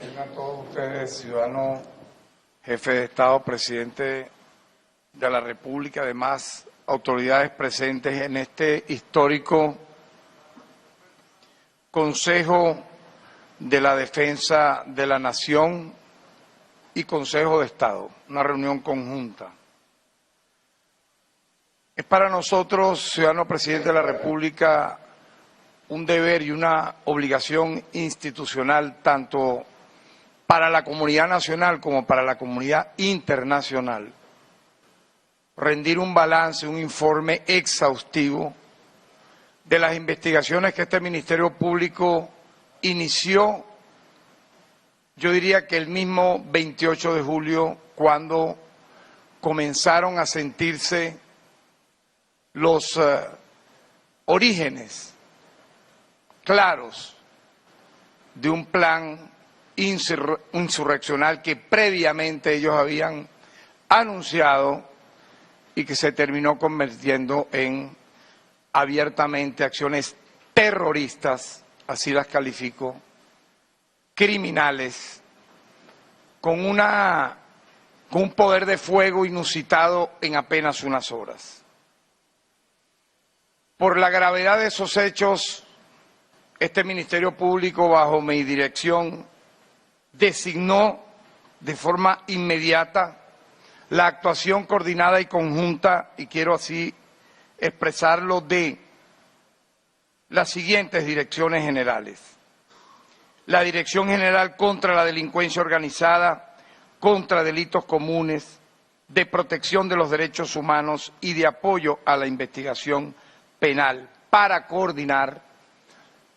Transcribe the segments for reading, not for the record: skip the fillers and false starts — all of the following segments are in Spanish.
Tengan todos ustedes, ciudadano, jefe de Estado, presidente de la República, además autoridades presentes en este histórico Consejo de la Defensa de la Nación y Consejo de Estado, una reunión conjunta. Es para nosotros, ciudadano presidente de la República, un deber y una obligación institucional tanto para la comunidad nacional como para la comunidad internacional, rendir un balance, un informe exhaustivo de las investigaciones que este Ministerio Público inició, yo diría que el mismo 28 de julio, cuando comenzaron a sentirse los orígenes claros de un plan insurreccional que previamente ellos habían anunciado y que se terminó convirtiendo en abiertamente acciones terroristas, así las califico, criminales, con un poder de fuego inusitado en apenas unas horas. Por la gravedad de esos hechos, este Ministerio Público, bajo mi dirección, designó de forma inmediata la actuación coordinada y conjunta, y quiero así expresarlo, de las siguientes direcciones generales. La Dirección General contra la Delincuencia Organizada, contra delitos comunes, de protección de los derechos humanos y de apoyo a la investigación penal, para coordinar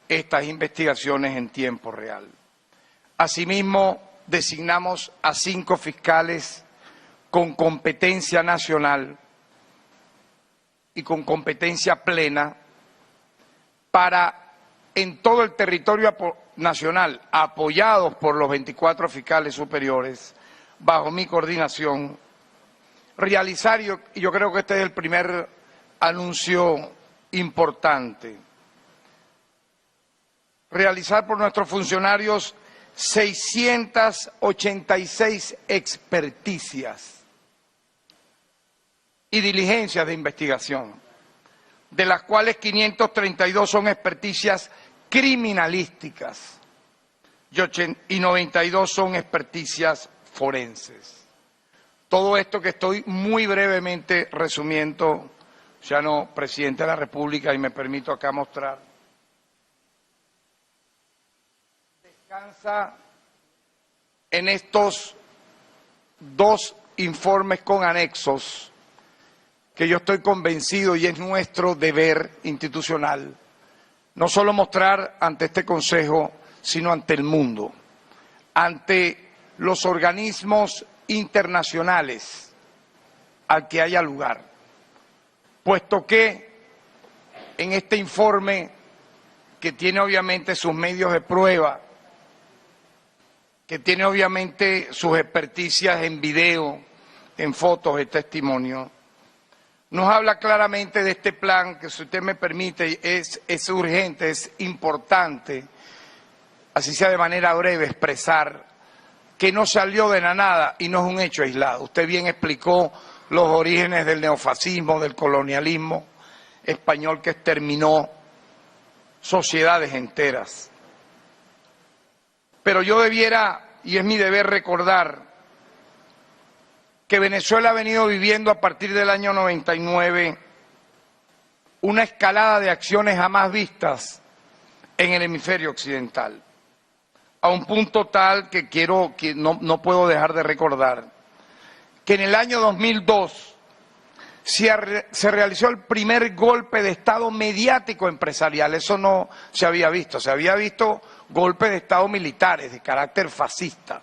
estas investigaciones en tiempo real. Asimismo, designamos a 5 fiscales con competencia nacional y con competencia plena para, en todo el territorio nacional, apoyados por los 24 fiscales superiores, bajo mi coordinación, realizar, y yo creo que este es el primer anuncio importante, realizar por nuestros funcionarios 686 experticias y diligencias de investigación, de las cuales 532 son experticias criminalísticas y 92 son experticias forenses. Todo esto que estoy muy brevemente resumiendo, ya no, presidente de la República, y me permito acá mostrar, descansa en estos 2 informes con anexos que yo estoy convencido y es nuestro deber institucional no solo mostrar ante este Consejo, sino ante el mundo, ante los organismos internacionales al que haya lugar, puesto que en este informe, que tiene obviamente sus medios de prueba, que tiene obviamente sus experticias en video, en fotos, en testimonio, nos habla claramente de este plan que, si usted me permite, es urgente, es importante, así sea de manera breve, expresar que no salió de la nada y no es un hecho aislado. Usted bien explicó los orígenes del neofascismo, del colonialismo español que exterminó sociedades enteras. Pero yo debiera, y es mi deber, recordar que Venezuela ha venido viviendo a partir del año 99 una escalada de acciones jamás vistas en el hemisferio occidental, a un punto tal que no puedo dejar de recordar que en el año 2002 se realizó el primer golpe de Estado mediático empresarial. Eso no se había visto golpes de Estado militares de carácter fascista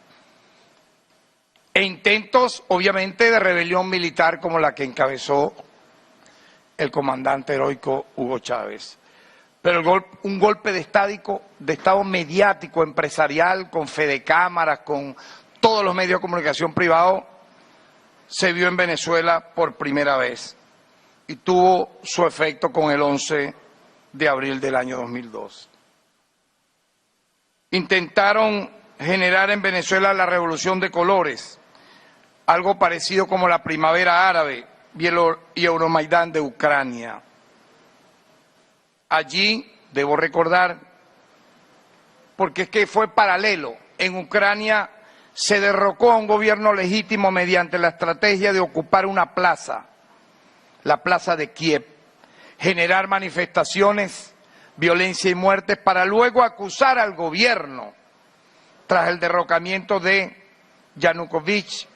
e intentos, obviamente, de rebelión militar como la que encabezó el comandante heroico Hugo Chávez. Pero un golpe de Estado mediático, empresarial, con fedecámaras, con todos los medios de comunicación privados, se vio en Venezuela por primera vez y tuvo su efecto con el 11 de abril del año 2002. Intentaron generar en Venezuela la revolución de colores, algo parecido como la primavera árabe y Euromaidán de Ucrania. Allí, debo recordar, porque es que fue paralelo, en Ucrania se derrocó a un gobierno legítimo mediante la estrategia de ocupar una plaza, la plaza de Kiev, generar manifestaciones, violencia y muertes para luego acusar al gobierno tras el derrocamiento de Yanukovych,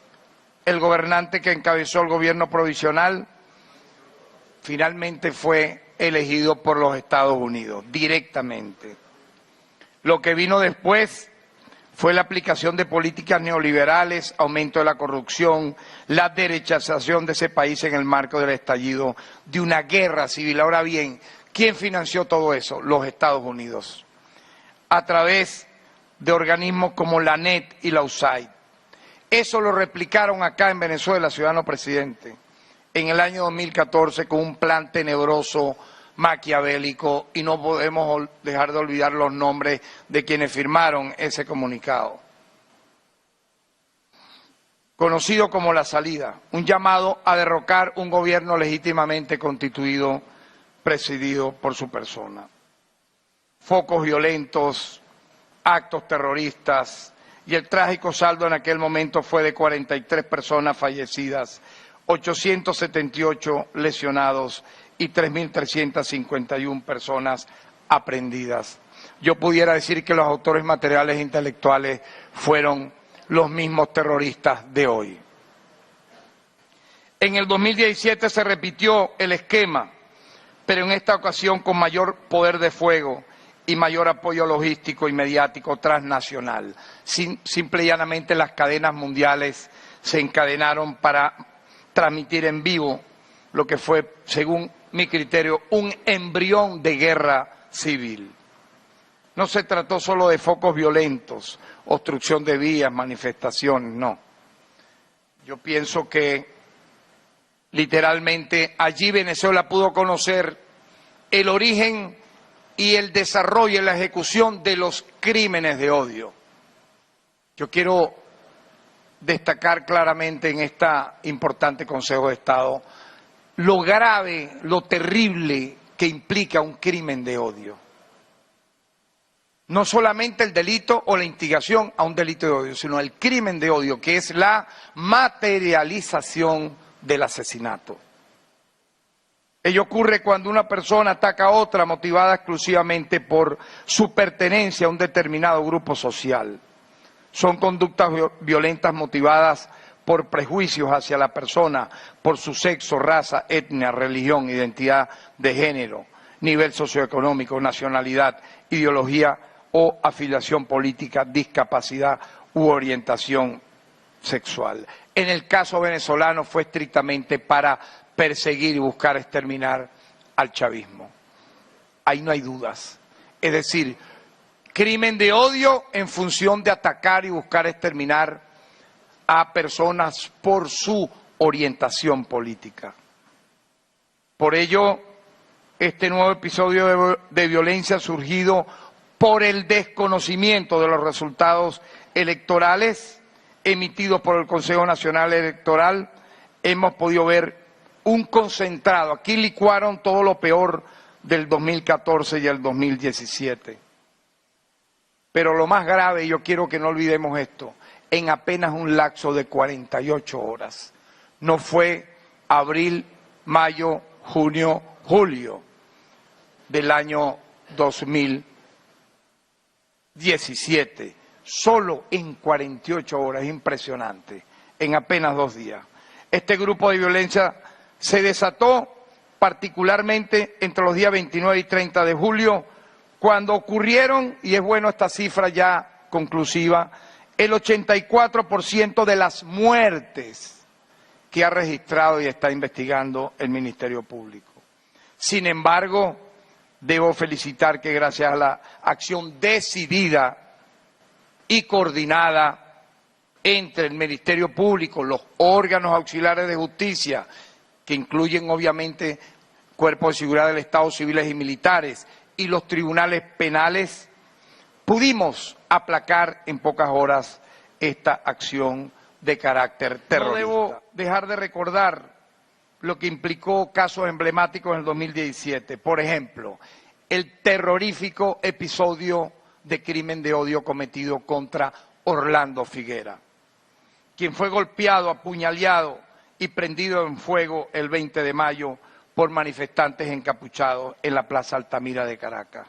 el gobernante que encabezó el gobierno provisional, finalmente fue elegido por los Estados Unidos directamente. Lo que vino después fue la aplicación de políticas neoliberales, aumento de la corrupción, la derechización de ese país en el marco del estallido de una guerra civil. Ahora bien, ¿quién financió todo eso? Los Estados Unidos, a través de organismos como la ANED y la USAID. Eso lo replicaron acá en Venezuela, ciudadano presidente, en el año 2014 con un plan tenebroso, maquiavélico, y no podemos dejar de olvidar los nombres de quienes firmaron ese comunicado. Conocido como La Salida, un llamado a derrocar un gobierno legítimamente constituido, presidido por su persona. Focos violentos, actos terroristas, y el trágico saldo en aquel momento fue de 43 personas fallecidas, 878 lesionados y 3.351 personas aprehendidas. Yo pudiera decir que los autores materiales e intelectuales fueron los mismos terroristas de hoy. En el 2017 se repitió el esquema, pero en esta ocasión con mayor poder de fuego y mayor apoyo logístico y mediático transnacional. Simple y llanamente las cadenas mundiales se encadenaron para transmitir en vivo lo que fue, según mi criterio, un embrión de guerra civil. No se trató solo de focos violentos, obstrucción de vías, manifestaciones, no. Yo pienso que literalmente allí Venezuela pudo conocer el origen y el desarrollo y la ejecución de los crímenes de odio. Yo quiero destacar claramente en este importante Consejo de Estado lo grave, lo terrible que implica un crimen de odio. No solamente el delito o la instigación a un delito de odio, sino el crimen de odio, que es la materialización del asesinato. Ello ocurre cuando una persona ataca a otra motivada exclusivamente por su pertenencia a un determinado grupo social. Son conductas violentas motivadas por prejuicios hacia la persona, por su sexo, raza, etnia, religión, identidad de género, nivel socioeconómico, nacionalidad, ideología o afiliación política, discapacidad u orientación sexual. En el caso venezolano fue estrictamente para perseguir y buscar exterminar al chavismo. Ahí no hay dudas. Es decir, crimen de odio en función de atacar y buscar exterminar a personas por su orientación política. Por ello, este nuevo episodio de violencia surgido por el desconocimiento de los resultados electorales emitidos por el Consejo Nacional Electoral, hemos podido ver un concentrado. Aquí licuaron todo lo peor del 2014 y el 2017. Pero lo más grave, y yo quiero que no olvidemos esto, en apenas un lapso de 48 horas. No fue abril, mayo, junio, julio del año 2017. Solo en 48 horas, impresionante, en apenas 2 días. Este grupo de violencia se desató particularmente entre los días 29 y 30 de julio, cuando ocurrieron, y es bueno esta cifra ya conclusiva, el 84% de las muertes que ha registrado y está investigando el Ministerio Público. Sin embargo, debo felicitar que gracias a la acción decidida y coordinada entre el Ministerio Público, los órganos auxiliares de justicia, que incluyen obviamente cuerpos de seguridad del Estado, civiles y militares, y los tribunales penales, pudimos aplacar en pocas horas esta acción de carácter terrorista. No debo dejar de recordar lo que implicó casos emblemáticos en el 2017. Por ejemplo, el terrorífico episodio de crimen de odio cometido contra Orlando Figuera, quien fue golpeado, apuñaleado y prendido en fuego el 20 de mayo por manifestantes encapuchados en la Plaza Altamira de Caracas.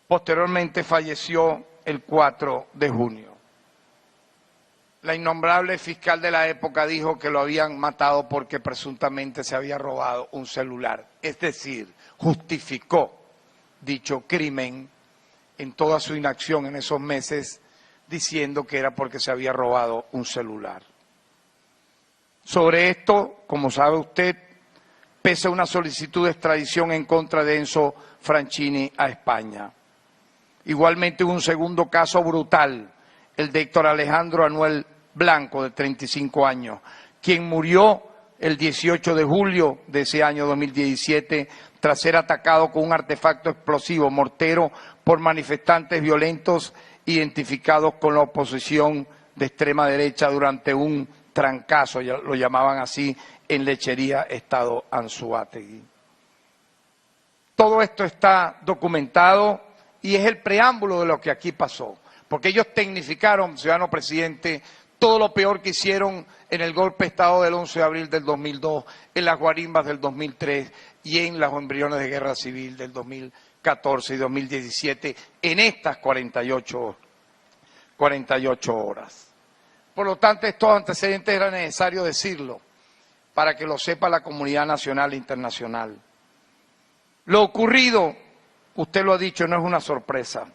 Posteriormente falleció el 4 de junio. La innombrable fiscal de la época dijo que lo habían matado porque presuntamente se había robado un celular. Es decir, justificó dicho crimen en toda su inacción en esos meses, diciendo que era porque se había robado un celular. Sobre esto, como sabe usted, pesa una solicitud de extradición en contra de Enzo Franchini a España. Igualmente hubo un segundo caso brutal, el de Héctor Alejandro Anuel Blanco, de 35 años, quien murió el 18 de julio de ese año 2017 tras ser atacado con un artefacto explosivo mortero por manifestantes violentos identificados con la oposición de extrema derecha durante un trancazo, lo llamaban así, en Lechería, Estado Anzoátegui. Todo esto está documentado y es el preámbulo de lo que aquí pasó, porque ellos tecnificaron, ciudadano presidente, todo lo peor que hicieron en el golpe de Estado del 11 de abril del 2002, en las guarimbas del 2003 y en los embriones de guerra civil del 2014 y 2017, en estas 48 horas. Por lo tanto, estos antecedentes era necesario decirlo para que lo sepa la comunidad nacional e internacional. Lo ocurrido, usted lo ha dicho, no es una sorpresa.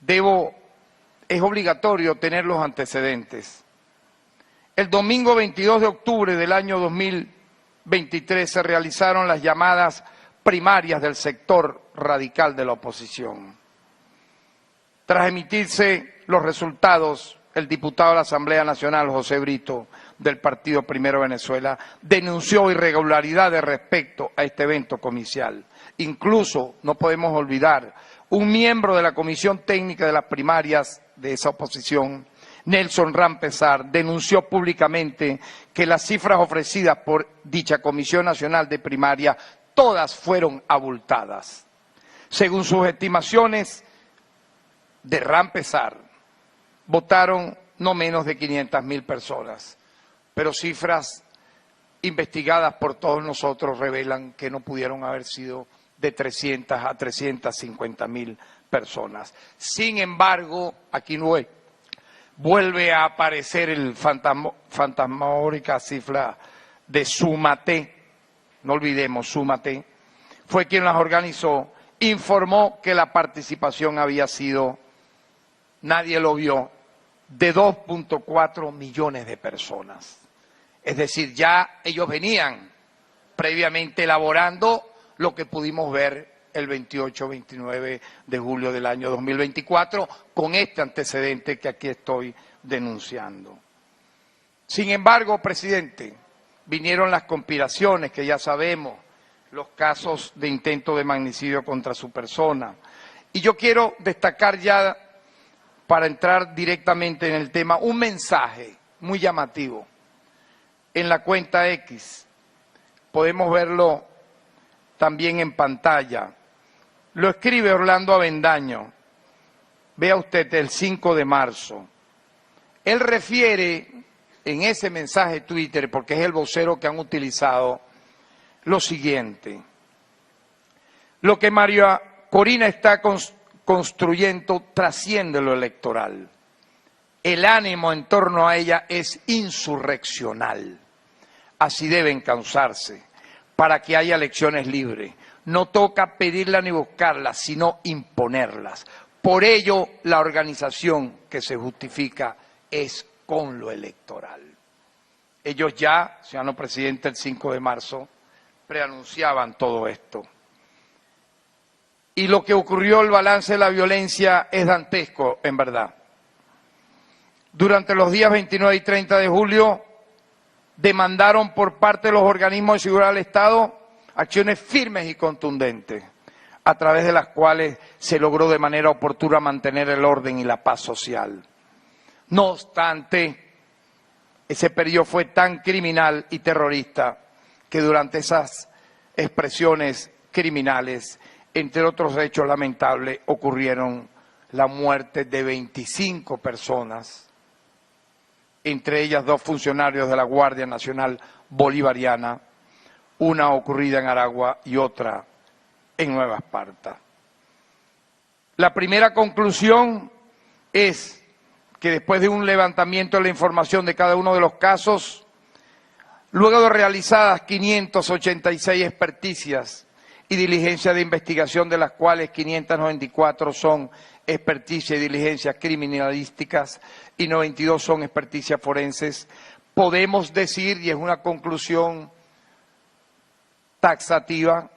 Es obligatorio tener los antecedentes. El domingo 22 de octubre del año 2023 se realizaron las llamadas primarias del sector radical de la oposición. Tras emitirse los resultados, el diputado de la Asamblea Nacional, José Brito, del Partido Primero Venezuela, denunció irregularidades respecto a este evento comicial. Incluso, no podemos olvidar, un miembro de la Comisión Técnica de las Primarias de esa oposición, Nelson Rampezar, denunció públicamente que las cifras ofrecidas por dicha Comisión Nacional de Primaria todas fueron abultadas. Según sus estimaciones de Rampezar, votaron no menos de 500.000 personas, pero cifras investigadas por todos nosotros revelan que no pudieron haber sido de 300 a 350.000 personas. Sin embargo, aquí no vuelve a aparecer el fantasmagórica cifra de Súmate, no olvidemos, Súmate, fue quien las organizó, informó que la participación había sido, nadie lo vio, de 2.4 millones de personas. Es decir, ya ellos venían previamente elaborando lo que pudimos ver el 28-29 de julio del año 2024, con este antecedente que aquí estoy denunciando. Sin embargo, presidente, vinieron las conspiraciones que ya sabemos, los casos de intento de magnicidio contra su persona. Y yo quiero destacar ya, para entrar directamente en el tema, un mensaje muy llamativo en la cuenta X. Podemos verlo también en pantalla. Lo escribe Orlando Avendaño. Vea usted, el 5 de marzo. Él refiere en ese mensaje Twitter, porque es el vocero que han utilizado, lo siguiente: lo que María Corina está construyendo trasciende lo electoral. El ánimo en torno a ella es insurreccional. Así deben causarse para que haya elecciones libres. No toca pedirlas ni buscarlas, sino imponerlas. Por ello, la organización que se justifica es con lo electoral. Ellos ya, ciudadano presidente, el 5 de marzo, preanunciaban todo esto. Y lo que ocurrió, el balance de la violencia, es dantesco, en verdad. Durante los días 29 y 30 de julio, demandaron por parte de los organismos de seguridad del Estado acciones firmes y contundentes. a través de las cuales se logró de manera oportuna mantener el orden y la paz social. No obstante, ese periodo fue tan criminal y terrorista que durante esas expresiones criminales, entre otros hechos lamentables, ocurrieron la muerte de 25 personas, entre ellas 2 funcionarios de la Guardia Nacional Bolivariana, una ocurrida en Aragua y otra en Nueva Esparta. La primera conclusión es que después de un levantamiento de la información de cada uno de los casos, luego de realizadas 586 experticias y diligencias de investigación, de las cuales 594 son experticias y diligencias criminalísticas y 92 son experticias forenses, podemos decir, y es una conclusión taxativa,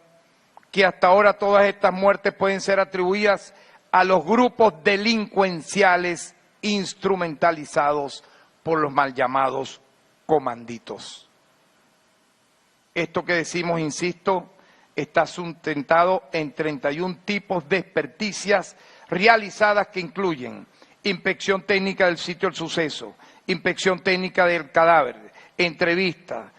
que hasta ahora todas estas muertes pueden ser atribuidas a los grupos delincuenciales instrumentalizados por los mal llamados comanditos. Esto que decimos, insisto, está sustentado en 31 tipos de experticias realizadas que incluyen inspección técnica del sitio del suceso, inspección técnica del cadáver, entrevista,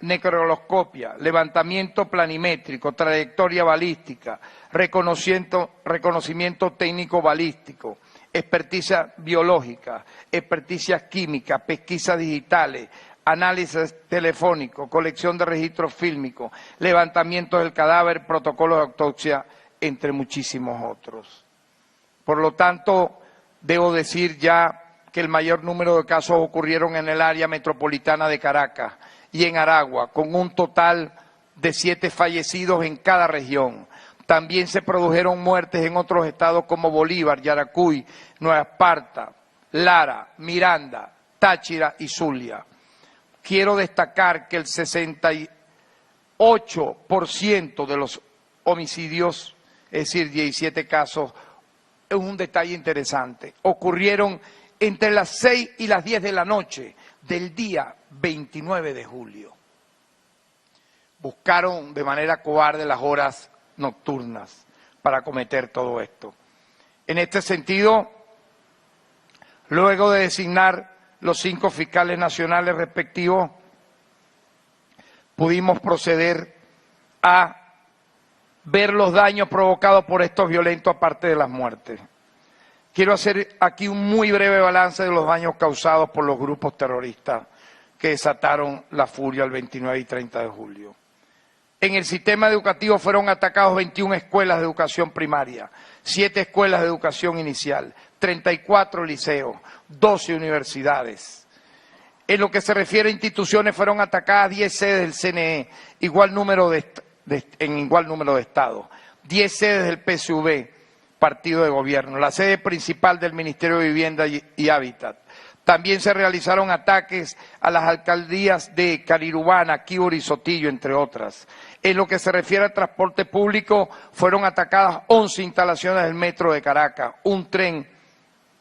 necroscopia, levantamiento planimétrico, trayectoria balística, reconocimiento técnico balístico, experticia biológica, experticia química, pesquisas digitales, análisis telefónico, colección de registros fílmicos, levantamiento del cadáver, protocolos de autopsia, entre muchísimos otros. Por lo tanto, debo decir ya que el mayor número de casos ocurrieron en el área metropolitana de Caracas y en Aragua, con un total de 7 fallecidos en cada región. También se produjeron muertes en otros estados como Bolívar, Yaracuy, Nueva Esparta, Lara, Miranda, Táchira y Zulia. Quiero destacar que el 68% de los homicidios, es decir, 17 casos, es un detalle interesante, ocurrieron entre las 6 y las 10 de la noche del día 29 de julio. Buscaron de manera cobarde las horas nocturnas para cometer todo esto. En este sentido, luego de designar los 5 fiscales nacionales respectivos, pudimos proceder a ver los daños provocados por estos violentos, aparte de las muertes. Quiero hacer aquí un muy breve balance de los daños causados por los grupos terroristas que desataron la furia el 29 y 30 de julio. En el sistema educativo fueron atacados 21 escuelas de educación primaria, 7 escuelas de educación inicial, 34 liceos, 12 universidades. En lo que se refiere a instituciones, fueron atacadas 10 sedes del CNE, en igual número de estados, 10 sedes del PSV, partido de gobierno, la sede principal del Ministerio de Vivienda y Hábitat. También se realizaron ataques a las alcaldías de Carirubana, Quíbora y Sotillo, entre otras. En lo que se refiere al transporte público, fueron atacadas 11 instalaciones del metro de Caracas, un tren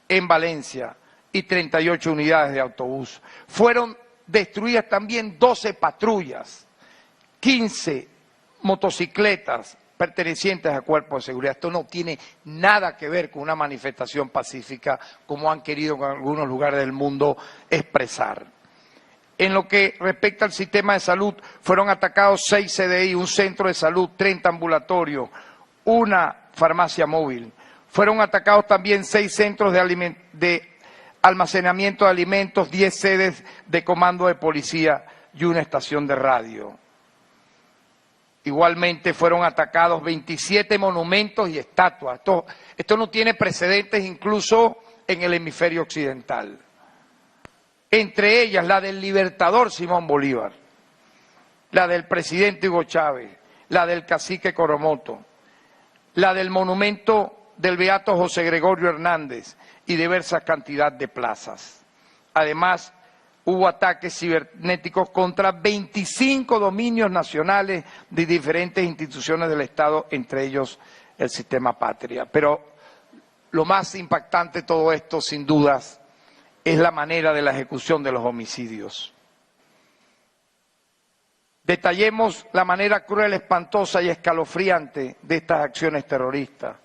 en Valencia y 38 unidades de autobús. Fueron destruidas también 12 patrullas, 15 motocicletas pertenecientes a cuerpos de seguridad. Esto no tiene nada que ver con una manifestación pacífica, como han querido en algunos lugares del mundo expresar. En lo que respecta al sistema de salud, fueron atacados 6 CDI, un centro de salud, 30 ambulatorios, una farmacia móvil. Fueron atacados también 6 centros de almacenamiento de alimentos, 10 sedes de comando de policía y una estación de radio. Igualmente fueron atacados 27 monumentos y estatuas. Esto no tiene precedentes incluso en el hemisferio occidental. Entre ellas la del libertador Simón Bolívar, la del presidente Hugo Chávez, la del cacique Coromoto, la del monumento del beato José Gregorio Hernández y diversas cantidad de plazas. Además, hubo ataques cibernéticos contra 25 dominios nacionales de diferentes instituciones del Estado, entre ellos el Sistema Patria. Pero lo más impactante de todo esto, sin dudas, es la manera de la ejecución de los homicidios. Detallemos la manera cruel, espantosa y escalofriante de estas acciones terroristas,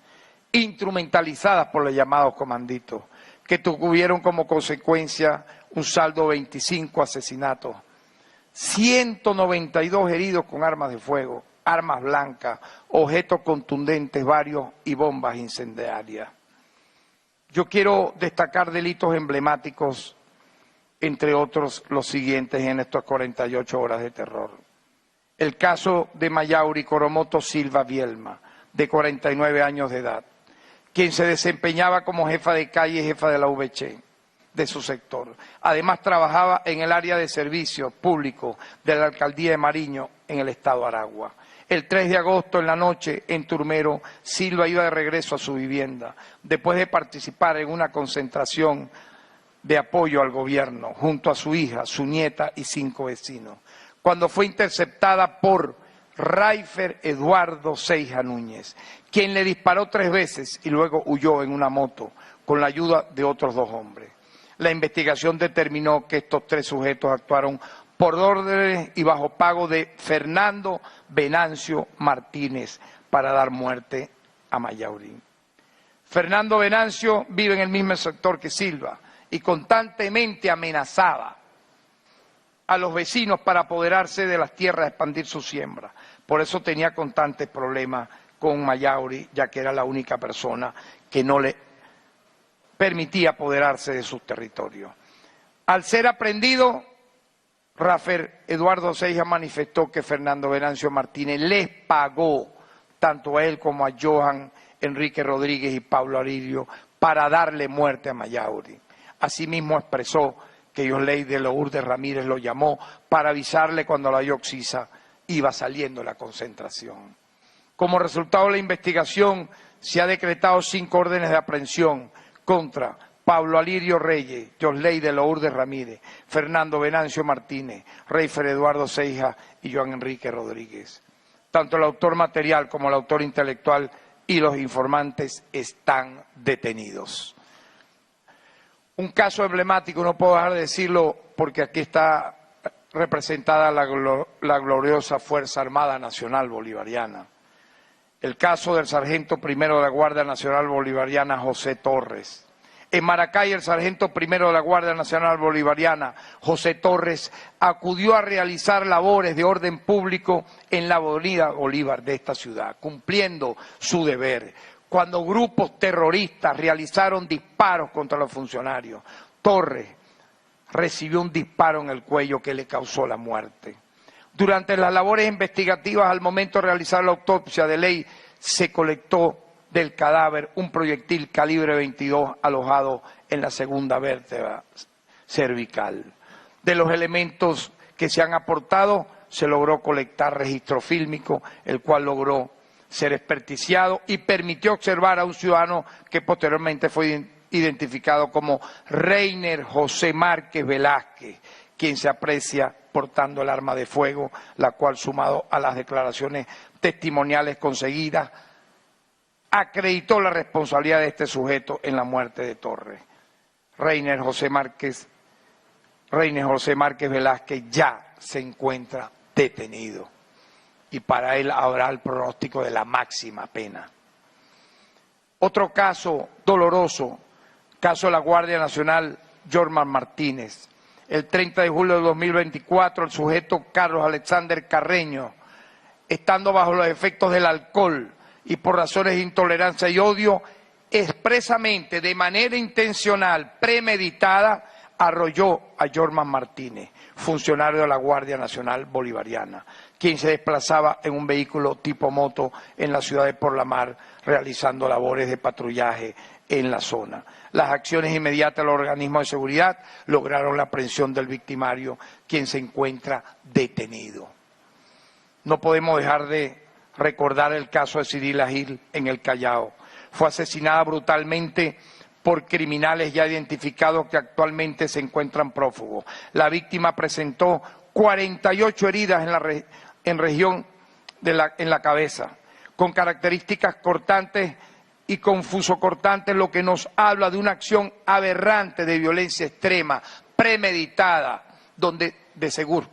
instrumentalizadas por los llamados comanditos, que tuvieron como consecuencia un saldo de 25 asesinatos, 192 heridos con armas de fuego, armas blancas, objetos contundentes varios y bombas incendiarias. Yo quiero destacar delitos emblemáticos, entre otros los siguientes en estas 48 horas de terror. El caso de Mayauri Coromoto Silva Vielma, de 49 años de edad, quien se desempeñaba como jefa de calle y jefa de la VC de su sector. Además trabajaba en el área de servicios públicos de la alcaldía de Mariño en el estado Aragua. El 3 de agosto en la noche en Turmero, Silva iba de regreso a su vivienda después de participar en una concentración de apoyo al gobierno junto a su hija, su nieta y 5 vecinos, cuando fue interceptada por Raifer Eduardo Seija Núñez, quien le disparó 3 veces y luego huyó en una moto con la ayuda de otros 2 hombres. La investigación determinó que estos 3 sujetos actuaron por órdenes y bajo pago de Fernando Venancio Martínez para dar muerte a Mayauri. Fernando Venancio vive en el mismo sector que Silva y constantemente amenazaba a los vecinos para apoderarse de las tierras, expandir su siembra. Por eso tenía constantes problemas con Mayauri, ya que era la única persona que no le permitía apoderarse de sus territorios. Al ser aprendido, Rafael Eduardo Seija manifestó que Fernando Venancio Martínez les pagó tanto a él como a Johan Enrique Rodríguez y Pablo Alirio para darle muerte a Mayauri. Asimismo expresó que Yosley de Lourdes Ramírez lo llamó para avisarle cuando la Yoxisa iba saliendo de la concentración. Como resultado de la investigación, se ha decretado 5 órdenes de aprehensión contra Pablo Alirio Reyes, Yosley de Lourdes Ramírez, Fernando Venancio Martínez, Raifer Eduardo Seija y Johan Enrique Rodríguez. Tanto el autor material como el autor intelectual y los informantes están detenidos. Un caso emblemático, no puedo dejar de decirlo porque aquí está representada la gloriosa Fuerza Armada Nacional Bolivariana. El caso del sargento primero de la Guardia Nacional Bolivariana, José Torres. En Maracay, el sargento primero de la Guardia Nacional Bolivariana, José Torres, acudió a realizar labores de orden público en la avenida Bolívar de esta ciudad, cumpliendo su deber, cuando grupos terroristas realizaron disparos contra los funcionarios. Torres recibió un disparo en el cuello que le causó la muerte. Durante las labores investigativas, al momento de realizar la autopsia de ley, se colectó del cadáver un proyectil calibre 22 alojado en la segunda vértebra cervical. De los elementos que se han aportado, se logró colectar registro fílmico, el cual logró ser experticiado y permitió observar a un ciudadano que posteriormente fue identificado como Reiner José Márquez Velázquez, quien se aprecia portando el arma de fuego, la cual, sumado a las declaraciones testimoniales conseguidas, acreditó la responsabilidad de este sujeto en la muerte de Torres. Reiner José Márquez Velázquez ya se encuentra detenido y para él habrá el pronóstico de la máxima pena. Otro caso doloroso, caso de la Guardia Nacional, Jorman Martínez. El 30 de julio de 2024, el sujeto Carlos Alexander Carreño, estando bajo los efectos del alcohol y por razones de intolerancia y odio, expresamente, de manera intencional, premeditada, arrolló a Jorman Martínez, funcionario de la Guardia Nacional Bolivariana, quien se desplazaba en un vehículo tipo moto en la ciudad de Porlamar, realizando labores de patrullaje en la zona. Las acciones inmediatas de los organismos de seguridad lograron la aprehensión del victimario, quien se encuentra detenido. No podemos dejar de recordar el caso de Cirila Gil en el Callao. Fue asesinada brutalmente por criminales ya identificados que actualmente se encuentran prófugos. La víctima presentó 48 heridas en la cabeza, con características cortantes y confusocortantes, lo que nos habla de una acción aberrante de violencia extrema, premeditada, donde de seguro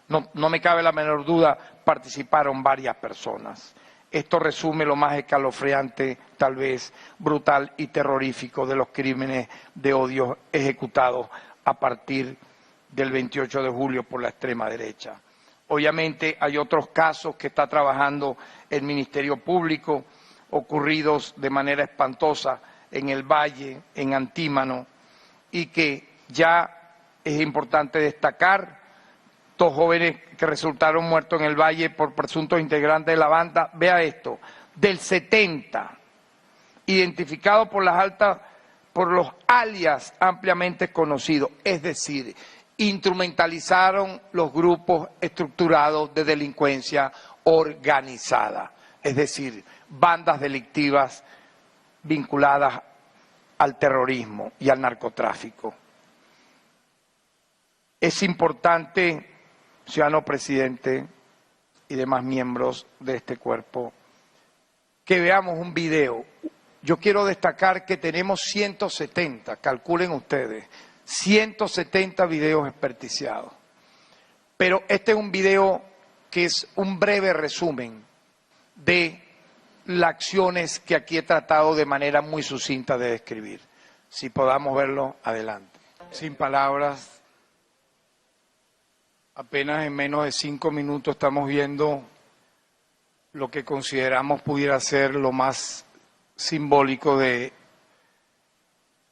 no me cabe la menor duda, participaron varias personas. Esto resume lo más escalofriante, tal vez brutal y terrorífico de los crímenes de odio ejecutados a partir del 28 de julio por la extrema derecha. Obviamente hay otros casos que está trabajando el Ministerio Público, ocurridos de manera espantosa en el Valle, en Antímano, y que ya es importante destacar. Estos jóvenes que resultaron muertos en el Valle por presuntos integrantes de la banda, vea esto, del 70, identificados por los alias ampliamente conocidos, es decir, instrumentalizaron los grupos estructurados de delincuencia organizada, es decir, bandas delictivas vinculadas al terrorismo y al narcotráfico. Es importante, ciudadano presidente y demás miembros de este cuerpo, que veamos un video. Yo quiero destacar que tenemos 170, calculen ustedes, 170 videos experticiados. Pero este es un video que es un breve resumen de las acciones que aquí he tratado de manera muy sucinta de describir. Si podamos verlo, adelante. Sin palabras. Apenas en menos de 5 minutos estamos viendo lo que consideramos pudiera ser lo más simbólico de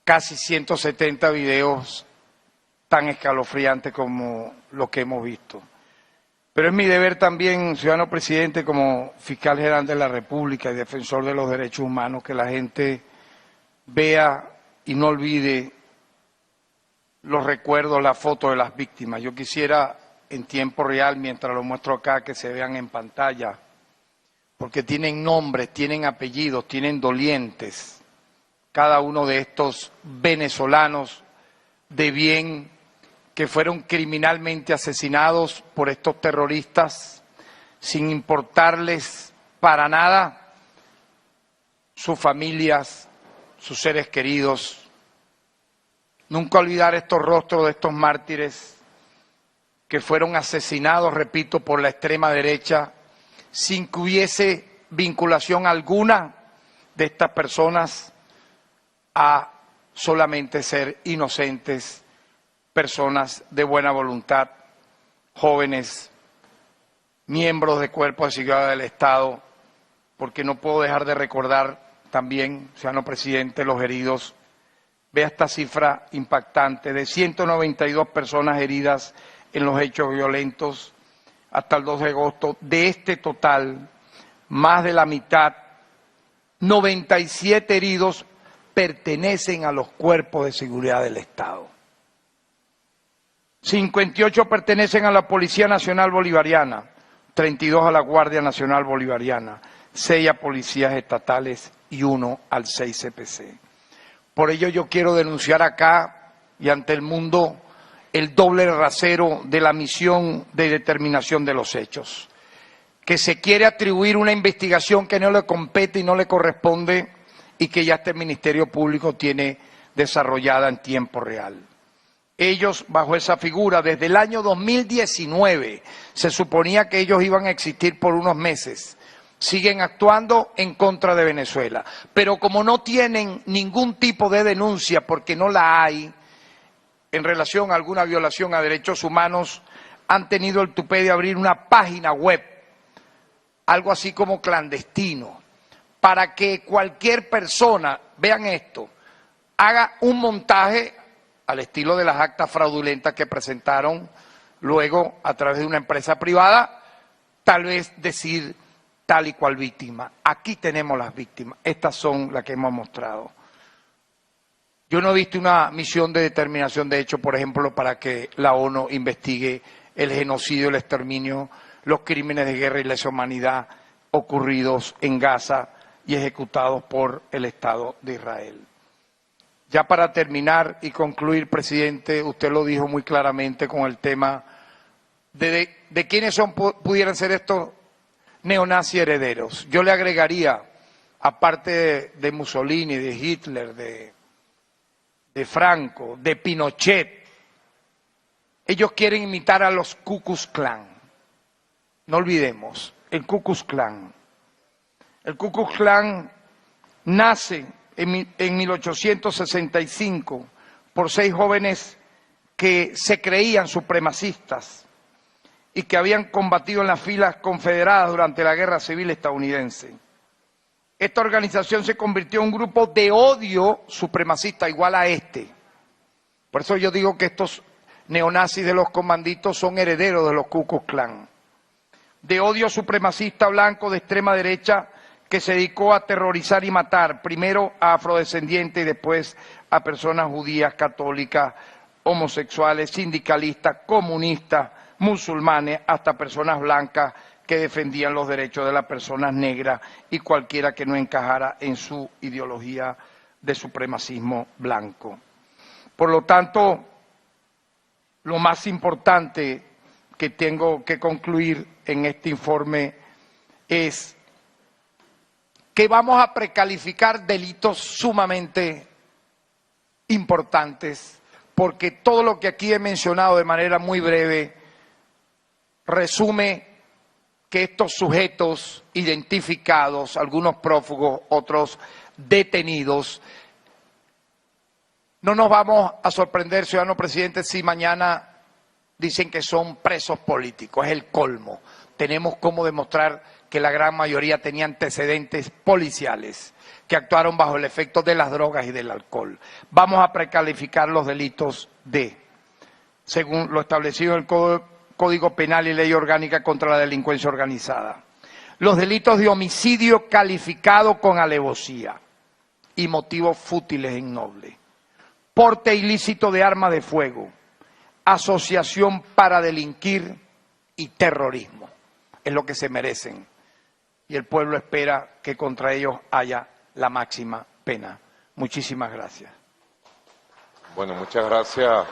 casi 170 videos tan escalofriantes como lo que hemos visto. Pero es mi deber también, ciudadano presidente, como fiscal general de la República y defensor de los derechos humanos, que la gente vea y no olvide los recuerdos, la foto de las víctimas. Yo quisiera en tiempo real, mientras lo muestro acá, que se vean en pantalla, porque tienen nombres, tienen apellidos, tienen dolientes, cada uno de estos venezolanos de bien que fueron criminalmente asesinados por estos terroristas, sin importarles para nada sus familias, sus seres queridos. Nunca olvidar estos rostros de estos mártires que fueron asesinados, repito, por la extrema derecha, sin que hubiese vinculación alguna de estas personas a solamente ser inocentes, personas de buena voluntad, jóvenes, miembros de cuerpos de seguridad del Estado, porque no puedo dejar de recordar también, ciudadano presidente, los heridos. Vea esta cifra impactante de 192 personas heridas en los hechos violentos hasta el 2 de agosto. De este total, más de la mitad, 97 heridos, pertenecen a los cuerpos de seguridad del Estado. 58 pertenecen a la Policía Nacional Bolivariana, 32 a la Guardia Nacional Bolivariana, 6 a policías estatales y 1 al 6CPC. Por ello yo quiero denunciar acá y ante el mundo el doble rasero de la misión de determinación de los hechos, que se quiere atribuir una investigación que no le compete y no le corresponde y que ya este Ministerio Público tiene desarrollada en tiempo real. Ellos, bajo esa figura, desde el año 2019, se suponía que ellos iban a existir por unos meses, siguen actuando en contra de Venezuela, pero como no tienen ningún tipo de denuncia, porque no la hay, en relación a alguna violación a derechos humanos, han tenido el tupé de abrir una página web, algo así como clandestino, para que cualquier persona, vean esto, haga un montaje al estilo de las actas fraudulentas que presentaron luego a través de una empresa privada, tal vez decir tal y cual víctima. Aquí tenemos las víctimas, estas son las que hemos mostrado. Yo no he visto una misión de determinación de hecho, por ejemplo, para que la ONU investigue el genocidio, el exterminio, los crímenes de guerra y lesa humanidad ocurridos en Gaza y ejecutados por el Estado de Israel. Ya para terminar y concluir, presidente, usted lo dijo muy claramente con el tema de quiénes pudieran ser estos neonazis herederos. Yo le agregaría, aparte de Mussolini, de Hitler, de Franco, de Pinochet, Ellos quieren imitar a los Ku Klux Klan. No olvidemos, el Ku Klux Klan. El Ku Klux Klan nace en 1865 por 6 jóvenes que se creían supremacistas y que habían combatido en las filas confederadas durante la Guerra Civil estadounidense. Esta organización se convirtió en un grupo de odio supremacista igual a este. Por eso yo digo que estos neonazis de los comanditos son herederos de los Ku Klux Klan. De odio supremacista blanco de extrema derecha que se dedicó a aterrorizar y matar, primero a afrodescendientes y después a personas judías, católicas, homosexuales, sindicalistas, comunistas, musulmanes, hasta personas blancas que defendían los derechos de las personas negras y cualquiera que no encajara en su ideología de supremacismo blanco. Por lo tanto, lo más importante que tengo que concluir en este informe es que vamos a precalificar delitos sumamente importantes, porque todo lo que aquí he mencionado de manera muy breve resume que estos sujetos identificados, algunos prófugos, otros detenidos, no nos vamos a sorprender, ciudadano presidente, si mañana dicen que son presos políticos. Es el colmo. Tenemos cómo demostrar que la gran mayoría tenía antecedentes policiales, que actuaron bajo el efecto de las drogas y del alcohol. Vamos a precalificar los delitos según lo establecido en el Código Penal y Ley Orgánica contra la Delincuencia Organizada. Los delitos de homicidio calificado con alevosía y motivos fútiles e innobles, porte ilícito de arma de fuego, asociación para delinquir y terrorismo. Es lo que se merecen. Y el pueblo espera que contra ellos haya la máxima pena. Muchísimas gracias. Bueno, muchas gracias.